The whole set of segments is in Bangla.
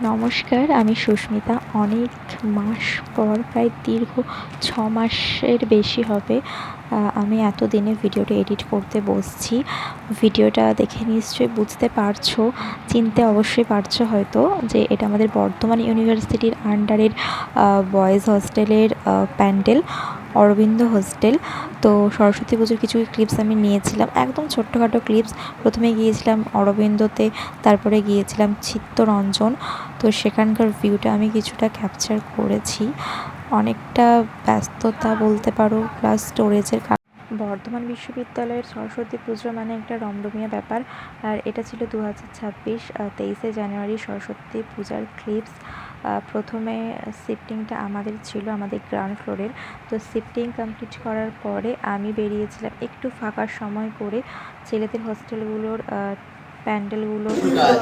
নমস্কার, আমি সুস্মিতা। অনেক মাস পর, প্রায় দীর্ঘ 6 মাসের বেশি হবে, আমি এতদিনে ভিডিওটা এডিট করতে বসছি। ভিডিওটা দেখে নিশ্চয়ই বুঝতে পারছো, চিনতে অবশ্যই পারছো হয়তো, যে এটা আমাদের বর্ধমান ইউনিভার্সিটির আন্ডারের বয়েজ হস্টেলের প্যান্ডেল, অরবিন্দ হোস্টেল। তো সরস্বতী পুজোর কিছু ক্লিপস আমি নিয়েছিলাম, একদম ছোট্টখাটো ক্লিপস। প্রথমে গিয়েছিলাম অরবিন্দতে, তারপরে গিয়েছিলাম চিত্তরঞ্জন। তো সেখানকার ভিউটা আমি কিছুটা ক্যাপচার করেছি। অনেকটা ব্যস্ততা বলতে পারো, প্লাস স্টোরেজের। বর্ধমান বিশ্ববিদ্যালয়ের সরস্বতী পুজো মানে একটা রমরমিয়া ব্যাপার। আর এটা ছিল 2026 23শে জানুয়ারি সরস্বতী পূজার ক্লিপস। প্রথমে শিফটিংটা আমাদের ছিল, আমাদের গ্রাউন্ড ফ্লোরের। তো শিফটিং কমপ্লিট করার পরে আমি বেরিয়েছিলাম একটু ফাঁকা সময় করে ছেলেদের হস্টেলগুলোর প্যান্ডেলগুলো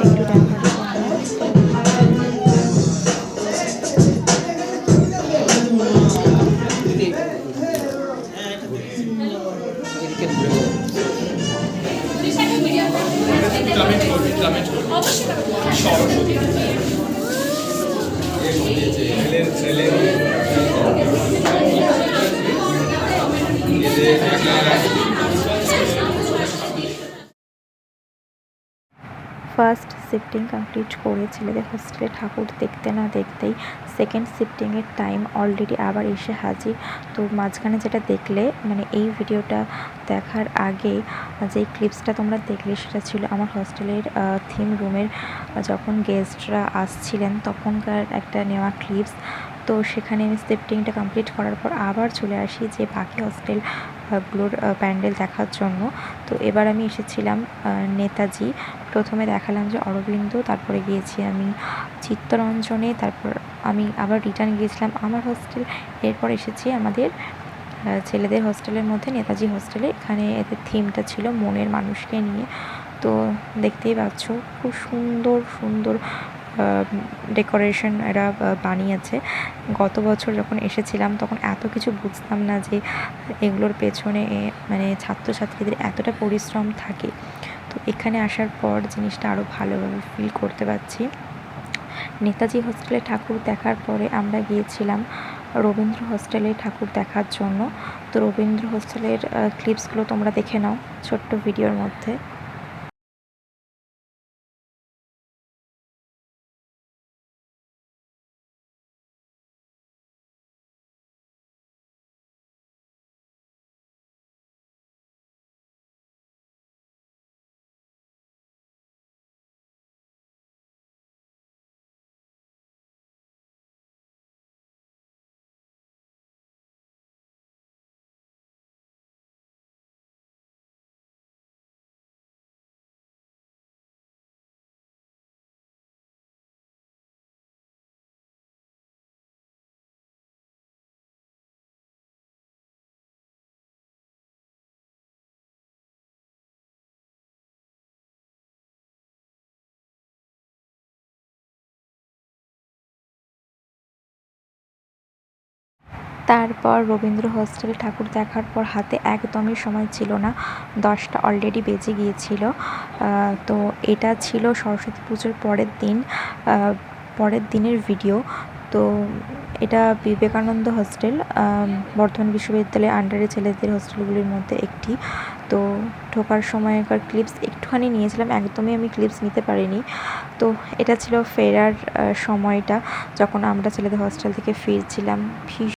একটু দেখার জন্য। ফার্স্ট শিফটিং কমপ্লিট করে ছেলেদের হোস্টেলে ঠাকুর দেখতে না দেখতেই সেকেন্ড শিফটিংয়ের টাইম অলরেডি আবার এসে হাজির। তো মাঝখানে যেটা দেখলে, মানে এই ভিডিওটা দেখার আগে যে ক্লিপসটা তোমরা দেখলে, সেটা ছিল আমার হস্টেলের থিম রুমের যখন গেস্টরা আসছিলেন তখনকার একটা নেওয়া ক্লিপস। তো সেখানে আমি শিফটিংটা কমপ্লিট করার পর আবার চলে আসি যে বাকি হস্টেলগুলোর প্যান্ডেল দেখার জন্য। তো এবার আমি এসেছিলাম নেতাজি। প্রথমে দেখালাম যে অরবিন্দ, তারপরে গিয়েছি আমি চিত্তরঞ্জনে, তারপর আমি আবার রিটার্ন গিয়েছিলাম আমার হস্টেল। এরপর এসেছি আমাদের ছেলেদের হোস্টেলের মধ্যে নেতাজি হোস্টেলে। এখানে এদের থিমটা ছিল মনের মানুষকে নিয়ে। তো দেখতেই পাচ্ছ খুব সুন্দর সুন্দর ডেকোরেশন এরা বানিয়েছে। গত বছর যখন এসেছিলাম তখন এত কিছু বুঝতাম না যে এগুলোর পেছনে মানে ছাত্রছাত্রীদের এতটা পরিশ্রম থাকে। তো এখানে আসার পর জিনিসটা আরও ভালোভাবে ফিল করতে পারছি। নেতাজি হোস্টেলে ঠাকুর দেখার পরে আমরা গিয়েছিলাম রবীন্দ্র হোস্টেলে ঠাকুর দেখার জন্য। তো রবীন্দ্র হোস্টেলের ক্লিপসগুলো তোমরা দেখে নাও ছোট্ট ভিডিওর মধ্যে। তারপর রবীন্দ্র হোস্টেলে ঠাকুর দেখার পর হাতে একদমই সময় ছিল না, 10টা অলরেডি বেজে গিয়েছিল। তো এটা ছিল সরস্বতী পুজোর পরের দিনের ভিডিও। তো এটা বিবেকানন্দ হোস্টেল, বর্ধমান বিশ্ববিদ্যালয়ের আন্ডারে ছেলেদের হোস্টেলগুলির মধ্যে একটি। তো ঢোকার সময়কার ক্লিপস একটুখানি নিয়েছিলাম, একদমই আমি ক্লিপস নিতে পারিনি। তো এটা ছিল ফেরার সময়টা, যখন আমরা ছেলেদের হোস্টেল থেকে ফিরছিলাম।